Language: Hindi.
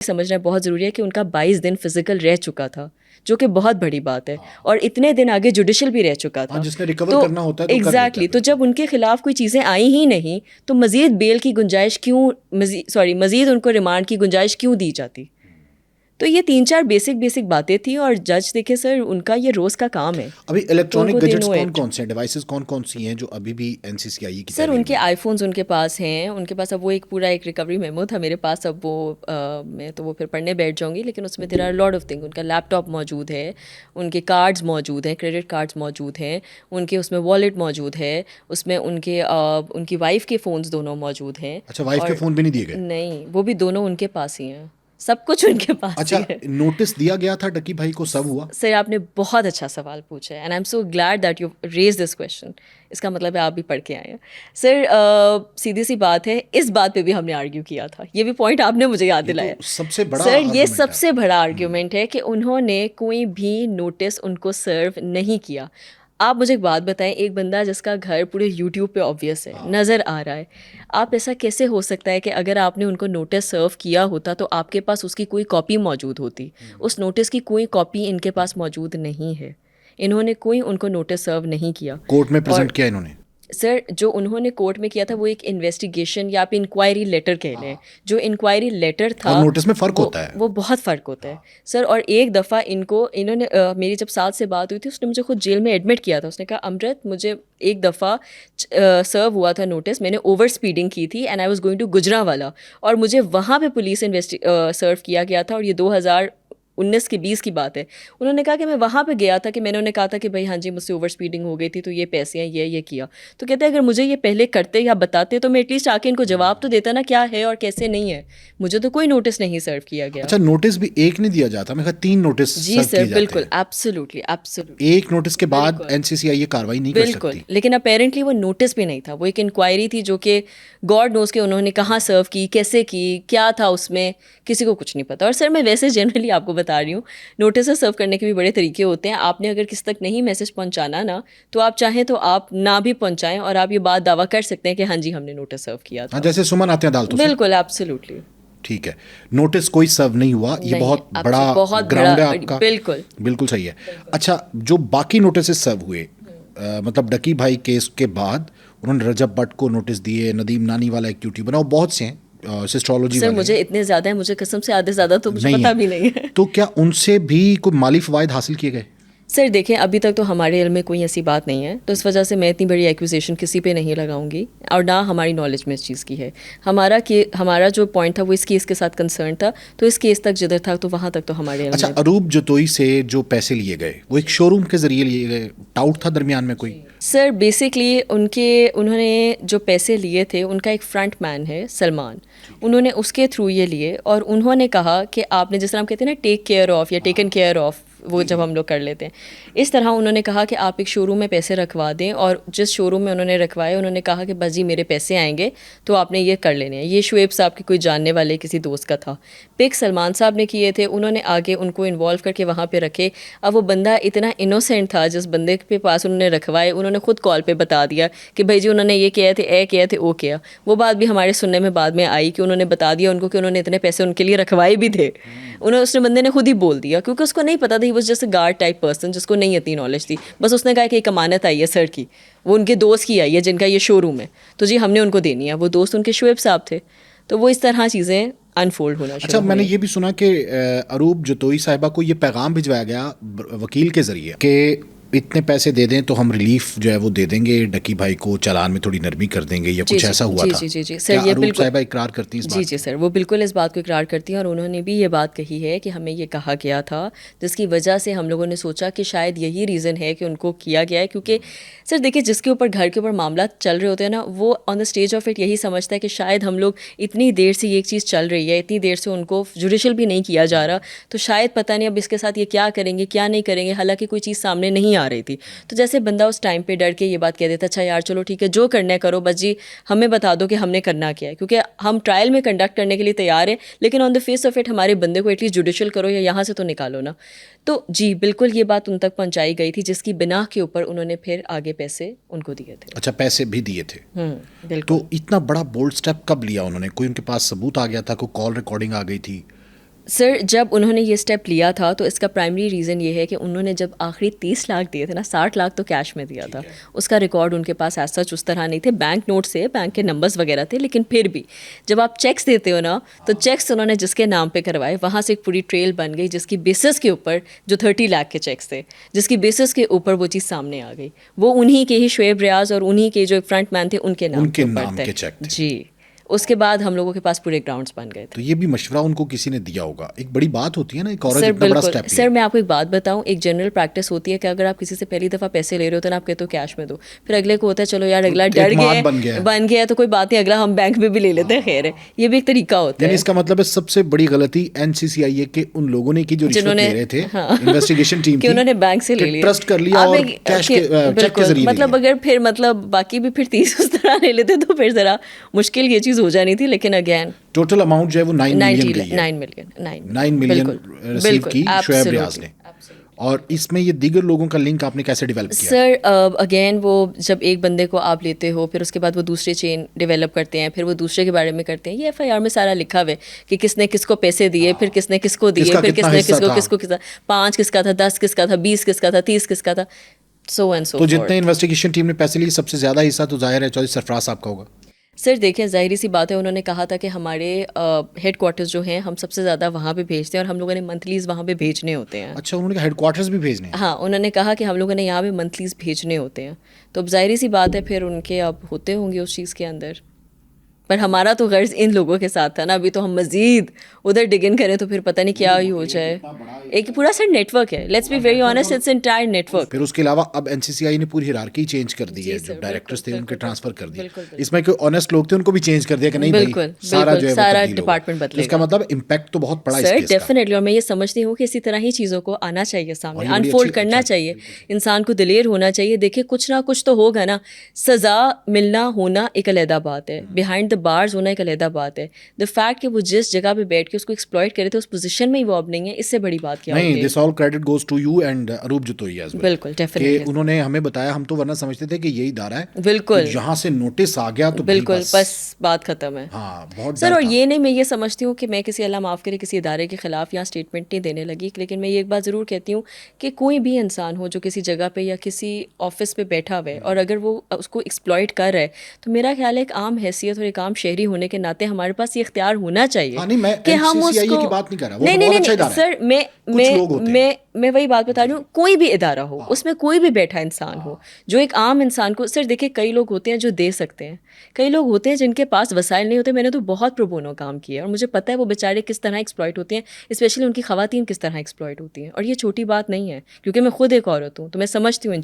समझना बहुत ज़रूरी है कि उनका 22 दिन फिजिकल रह चुका था, जो कि बहुत बड़ी बात है, और इतने दिन आगे जुडिशल भी रह चुका था। जिसने रिकवर तो करना होता है तो कर लेता है। एग्जैक्टली, तो जब उनके खिलाफ कोई चीज़ें आई ही नहीं तो मज़ीद बेल की गुंजाइश क्यों, मज़ीद उनको रिमांड की गुंजाइश क्यों दी जाती? तो ये 3-4 बेसिक बातें थी, और जज देखे सर, उनका ये रोज़ का काम है। अभी इलेक्ट्रॉनिक उनको गैजेट्स दिनों कौन एक- कौन से हैं, डिवाइसेस कौन कौन सी हैं जो अभी भी एनसीसीआई की सर तहवील उनके में हैं? आईफोन्स उनके पास हैं, उनके पास अब वो एक पूरा एक रिकवरी मेमो था मेरे पास, अब वो मैं तो वो फिर पढ़ने बैठ जाऊंगी, लेकिन उसमें there are lot of thing. उनका लैपटॉप मौजूद है, उनके कार्ड्स मौजूद हैं, क्रेडिट कार्ड्स मौजूद हैं, उनके उसमें वॉलेट मौजूद है, उसमें उनके उनकी वाइफ के फ़ोन्स दोनों मौजूद हैं। अच्छा, वाइफ के और फ़ोन भी नहीं दिए गए? नहीं, वो भी दोनों उनके पास ही हैं, सब कुछ उनके पास अच्छा, ही है। नोटिस दिया गया था डकी भाई को, सब हुआ? सर आपने बहुत अच्छा सवाल पूछा है, and I am so glad that you raise this question. इसका मतलब है आप भी पढ़ के आए हैं। सर सीधी सी बात है, इस बात पे भी हमने आर्ग्यू किया था, ये भी पॉइंट आपने मुझे याद ये दिलाया। तो सबसे बड़ा सर ये argument है सबसे आपका। बड़ा आर्ग्यूमेंट है कि उन्होंने कोई भी नोटिस उनको सर्व नहीं किया। आप मुझे एक बात बताएं, एक बंदा जिसका घर पूरे यूट्यूब पे ऑब्वियस है, नज़र आ रहा है, आप ऐसा कैसे हो सकता है कि अगर आपने उनको नोटिस सर्व किया होता तो आपके पास उसकी कोई कॉपी मौजूद होती? उस नोटिस की कोई कॉपी इनके पास मौजूद नहीं है। इन्होंने कोई उनको नोटिस सर्व नहीं किया। कोर्ट में और प्रेजेंट किया इन्होंने? सर जो उन्होंने कोर्ट में किया था वो एक इन्वेस्टिगेशन या आप इंक्वायरी लेटर कह लें। जो इंक्वायरी लेटर था और नोटिस में फ़र्क वो होता है। वो बहुत फ़र्क होता है सर। और एक दफ़ा इन्होंने मेरी जब साथ से बात हुई थी, उसने मुझे खुद जेल में एडमिट किया था। उसने कहा अमृत, मुझे एक दफ़ा सर्व हुआ था नोटिस, मैंने ओवर स्पीडिंग की थी and I was going to Gujranwala, और मुझे वहाँ पे पुलिस सर्व किया गया था, और ये 2019 की 20 की बात है। उन्होंने कहा कि मैं वहाँ पे गया था कि मैंने उन्हें कहा था कि भाई हाँ जी मुझसे ओवर स्पीडिंग हो गई थी, तो ये पैसे हैं, ये किया। तो कहते हैं अगर मुझे ये पहले करते या बताते तो मैं एटलीस्ट आके इनको जवाब तो देता ना क्या है और कैसे नहीं है। मुझे तो कोई नोटिस नहीं सर्व किया गया। अच्छा, नोटिस भी एक नहीं दिया जाता, मैं 3 नोटिस जी सर्व सर, किए जाते बिल्कुल, हैं। Absolutely absolutely. एक नोटिस के बाद बिल्कुल। एनसीसीआई ये कार्रवाई नहीं कर बिल्कुल, सकती। लेकिन अपेरेंटली वो नोटिस भी नहीं था, वो एक इंक्वायरी थी जो कि गॉड नोज़ के उन्होंने कहाँ सर्व की, कैसे की, क्या था उसमें, किसी को कुछ नहीं पता। और सर मैं वैसे जनरली आपको बता रही हूँ, नोटिस सर्व करने के भी बड़े तरीके होते हैं। आपने अगर किसी तक नहीं मैसेज पहुँचाना ना, तो आप चाहें तो आप ना भी पहुँचाएं, और आप ये बात दावा कर सकते हैं कि हाँ जी हमने नोटिस सर्व किया हाँ, था। जैसे सुमन आते हैं अदालतों से। बिल्कुल, एब्सोल्युटली। ठीक है, नोटिस कोई सर्व नहीं हुआ, ये नहीं, बहुत बड़ा बहुत ग्राउंड है बड़ा, आपका। बिल्कुल। बिल्कुल सही है। अच्छा, जो बाकी नोटिस सर्व हुए, मतलब डकी भाई केस के बाद उन्होंने रजब भट्ट को नोटिस दिए, नदीम नानी वाला एक यूट्यूबर है, और बहुत से हैं, सिस्ट्रोलॉजी सर वाले मुझे इतने ज़्यादा है, मुझे कसम से आधे ज़्यादा तो मुझे नहीं पता है। भी नहीं है। तो क्या उनसे भी कोई माली फवायद हासिल किए गए? सर देखें, अभी तक तो हमारे इल्म में कोई ऐसी बात नहीं है, तो इस वजह से मैं इतनी बड़ी एक्यूजेशन किसी पे नहीं लगाऊंगी, और ना हमारी नॉलेज में इस चीज़ की है। हमारा जो पॉइंट था वो इस केस के साथ कंसर्न था, तो इस केस तक जिधर था तो वहाँ तक तो हमारे इल्म अच्छा, में। अरूप जतोई से जो पैसे लिए गए वो एक शोरूम के जरिए लिए गए, टाउट था दरमियान में कोई? सर बेसिकली उन्होंने जो पैसे लिए थे, उनका एक फ्रंट मैन है सलमान, उन्होंने उसके थ्रू ये लिए, और उन्होंने कहा कि आपने जिस तरह हम कहते हैं ना टेक केयर ऑफ़ या टेकन केयर ऑफ़, वो जब हम लोग कर लेते हैं, इस तरह उन्होंने कहा कि आप एक शोरूम में पैसे रखवा दें, और जिस शोरूम में उन्होंने रखवाए उन्होंने कहा कि बस जी मेरे पैसे आएंगे तो आपने ये कर लेने हैं। ये शुएब साहब के कोई जानने वाले किसी दोस्त का था। पिक सलमान साहब ने किए थे, उन्होंने आगे उनको इन्वॉल्व करके वहाँ पे रखे। अब वो बंदा इतना इनोसेंट था, जिस बंदे के पास उन्होंने रखवाए, उन्होंने खुद कॉल पे बता दिया कि भाई जी उन्होंने ये किया थे, ए किया थे, ओ किया। वो बात भी हमारे सुनने में बाद में आई कि उन्होंने बता दिया उनको कि उन्होंने इतने पैसे उनके लिए रखवाए भी थे। उसने बंदे ने खुद ही बोल दिया, क्योंकि उसको नहीं पता था, he was just a guard type person जिसको नहीं इतनी नॉलेज थी। बस उसने कहा कि एक अमानत आई है सर की, वो उनके दोस्त की आई है जिनका ये शोरूम है, तो जी हमने उनको देनी है। वो दोस्त उनके शुएब साहब थे, तो वो इस तरह चीज़ें अनफोल्ड होना शुरू अच्छा, मैंने हुई। ये भी सुना कि अरूप जतोई साहिबा को ये पैगाम भिजवाया गया वकील के जरिए कि इतने पैसे दे दें तो हम रिलीफ जो है वो दे देंगे, डकी भाई को चालान में थोड़ी नरमी कर देंगे, या कुछ ऐसा हुआ था? जी क्या सर, ये अरूप बिल्कुल। साहिबा इकरार करती हैं इस जी बात जी को? सर, वो बिल्कुल इस बात को इकरार करती हैं, और उन्होंने भी ये बात कही है कि हमें ये कहा गया था, जिसकी वजह से हम लोगों ने सोचा कि शायद यही रीज़न है कि उनको किया गया है। क्योंकि सर देखिए, जिसके ऊपर घर के ऊपर मामला चल रहे होते हैं ना, वो on the stage of it यही समझता है कि शायद हम लोग इतनी देर से ये एक चीज़ चल रही है, इतनी देर से उनको जुडिशल भी नहीं किया जा रहा, तो शायद पता नहीं अब इसके साथ ये क्या करेंगे क्या नहीं करेंगे, हालांकि कोई चीज़ सामने नहीं आ रही थी। तो जैसे बंदा उस टाइम पे डर के ये बात कह देता, अच्छा यार चलो ठीक है जो करना है करो, बस जी हमें बता दो कि हमने करना क्या है, क्योंकि हम ट्रायल में कंडक्ट करने के लिए तैयार हैं, लेकिन on the face of it हमारे बंदे को एटलीस्ट जुडिशल करो या यहाँ से तो निकालो ना। तो जी बिल्कुल ये बात उन तक पहुँचाई गई थी, जिसकी बिना के ऊपर उन्होंने फिर आगे पैसे उनको दिए थे। अच्छा, पैसे भी दिए थे। बिल्कुल। तो इतना बड़ा बोल्ड स्टेप कब लिया उन्होंने? कोई उनके पास सबूत आ गया था, कोई कॉल रिकॉर्डिंग आ गई थी, सर जब उन्होंने ये स्टेप लिया था तो इसका प्राइमरी रीज़न ये है कि उन्होंने जब आखिरी 30 लाख दिए थे ना, 60 लाख तो कैश में दिया था। उसका रिकॉर्ड उनके पास एज सच उस तरह नहीं थे, बैंक नोट से बैंक के नंबर्स वगैरह थे, लेकिन फिर भी जब आप चेक्स देते हो ना तो चेक्स उन्होंने जिसके नाम पे करवाए वहाँ से एक पूरी ट्रेल बन गई, जिसकी बेसिस के ऊपर जो 30 लाख के चेक्स थे, जिसकी बेसिस के ऊपर वो चीज़ सामने आ गई। वो उन्हीं के ही शुएब रियाज और उन्हीं के जो एक फ्रंट मैन थे उनके नाम के चेक थे। जी, उसके बाद हम लोगों के पास पूरे ग्राउंड्स बन गए थे। तो ये भी मशवरा उनको किसी ने दिया होगा, एक बड़ी बात होती है ना, एक औरत सर इतना बड़ा बिल्कुल स्टेप सर, मैं आपको एक बात बताऊं, एक जनरल प्रैक्टिस होती है कि अगर आप किसी से पहली दफ़ा पैसे ले रहे हो तो ना आप कहते हो कैश में दो, फिर अगले को होता है चलो यार अगला डर गया बन गया तो कोई बात नहीं, अगला हम बैंक में भी ले लेते हैं, खैर है, ये भी एक तरीका होता है। इसका मतलब है सबसे बड़ी गलती एनसीसीआईए के उन लोगों ने की जो रिश्वत ले रहे थे, इन्वेस्टिगेशन टीम कि उन्होंने बैंक से ले लिया, ट्रस्ट कर लिया और कैश के चेक के जरिए, मतलब अगर फिर मतलब बाकी भी फिर 30 उस तरह ले लेते तो फिर ज़रा मुश्किल ये चीज़ हो जानी थी। लेकिन अगेन टोटल अमाउंट जो है वो 9 मिलियन गई है। 9 मिलियन रिसीव की शुएब रियाज ने। और इसमें ये दीगर लोगों का लिंक आपने कैसे डेवलप किया? सर अगेन वो जब एक बंदे को आप लेते हो फिर उसके बाद वो दूसरे चेन डेवलप करते हैं, फिर वो दूसरे के बारे में करते हैं। ये एफआईआर में सारा लिखा हुआ है कि किसने किसको पैसे दिए, फिर किसने किसको दिए, फिर किसने किसको किसका 5 किसका था, 10 किसका था, 20 किसका था, 30 किसका था, सो एंड सो। तो जितने इन्वेस्टिगेशन टीम ने पैसे लिए सबसे ज़्यादा हिस्सा तो जाहिर है चौधरी सरफराज साहब का होगा। सर देखिए ज़ाहिर सी बात है, उन्होंने कहा था कि हमारे हेड क्वार्टर्स जो हैं हम सबसे ज़्यादा वहाँ पे भेजते हैं और हम लोगों ने मंथलीज़ वहाँ पे भेजने होते हैं। अच्छा, उन्होंने कहा हेड क्वार्टर्स भी भेजने हैं? हाँ, उन्होंने कहा कि हम लोगों ने यहाँ पे मंथलीज़ भेजने होते हैं, तो अब ज़ाहिर सी बात है फिर उनके अब होते होंगे उस चीज़ के अंदर। पर हमारा तो गर्ज इन लोगों के साथ था ना, अभी तो हम मज़ीद उधर डिगिन करें तो फिर पता नहीं क्या ही हो जाए। एक पूरा सर नेटवर्क है, let's be very honest, its entire network. फिर उसके अलावा अब एनसीसीआई ने पूरी हिरार्की चेंज कर दी है, जो डायरेक्टर्स थे उनके ट्रांसफर कर दिए, इसमें कोई ऑनेस्ट लोग थे उनको भी चेंज कर दिया कि नहीं भाई सारा जो है सारा डिपार्टमेंट बदलेगा। इसका मतलब इम्पैक्ट तो बहुत पड़ा सर डेफिनेटली, और मैं ये समझती हूँ कि इसी तरह ही चीज़ों को आना चाहिए सामने, अनफोल्ड करना चाहिए, इंसान को दिलेर होना चाहिए। देखिए कुछ ना कुछ तो होगा ना, सज़ा मिलना होना एक अलहदा बात है, बिहाइंड द बार्स होना एक अलहदा बात है। द फैक्ट कि वो जिस जगह पे बैठ के उसको एक्सप्लॉइट करे थे उस पोजीशन में ही वो अब नहीं है, इससे बड़ी बात क्या होगी? नहीं, this all credit goes to you and Arup Jatoi as well. बिल्कुल डेफिनेटली, उन्होंने हमें बताया, हम तो वरना समझते थे कि यही इदारा है, बिल्कुल यहाँ से नोटिस आ गया तो बिल्कुल बस बात खत्म है। हाँ, बहुत सर, और ये नहीं, मैं ये समझती हूँ कि मैं किसी अल्लाह माफ़ करे किसी इदारे के ख़िलाफ़ यहाँ स्टेटमेंट नहीं देने लगी, लेकिन मैं ये एक बात ज़रूर कहती हूँ कि कोई भी इंसान हो जो किसी जगह पे या किसी ऑफिस पे बैठा हुआ है और अगर वो उसको एक्सप्लॉइट कर रहा है, तो मेरा ख्याल है एक आम हैसियत और एक आम शहरी होने के नाते हमारे पास ये इख्तियार होना चाहिए कि हम उसको, नहीं सर, मैं वही बात बता रही हूँ, कोई भी इदारा हो उसमें कोई भी बैठा इंसान हो जो एक आम इंसान को, सर देखिए कई लोग होते हैं जो दे सकते हैं, कई लोग होते हैं जिनके पास वसाइल नहीं होते। मैंने तो बहुत प्रो बोनो काम किया और मुझे पता है वो बेचारे किस तरह एक्सप्लॉइट होते हैं, स्पेशली उनकी ख़वातीन किस तरह एक्सप्लॉइट होती हैं, और ये छोटी बात नहीं है क्योंकि मैं खुद एक औरत हूँ, तो मैं समझती हूँ इन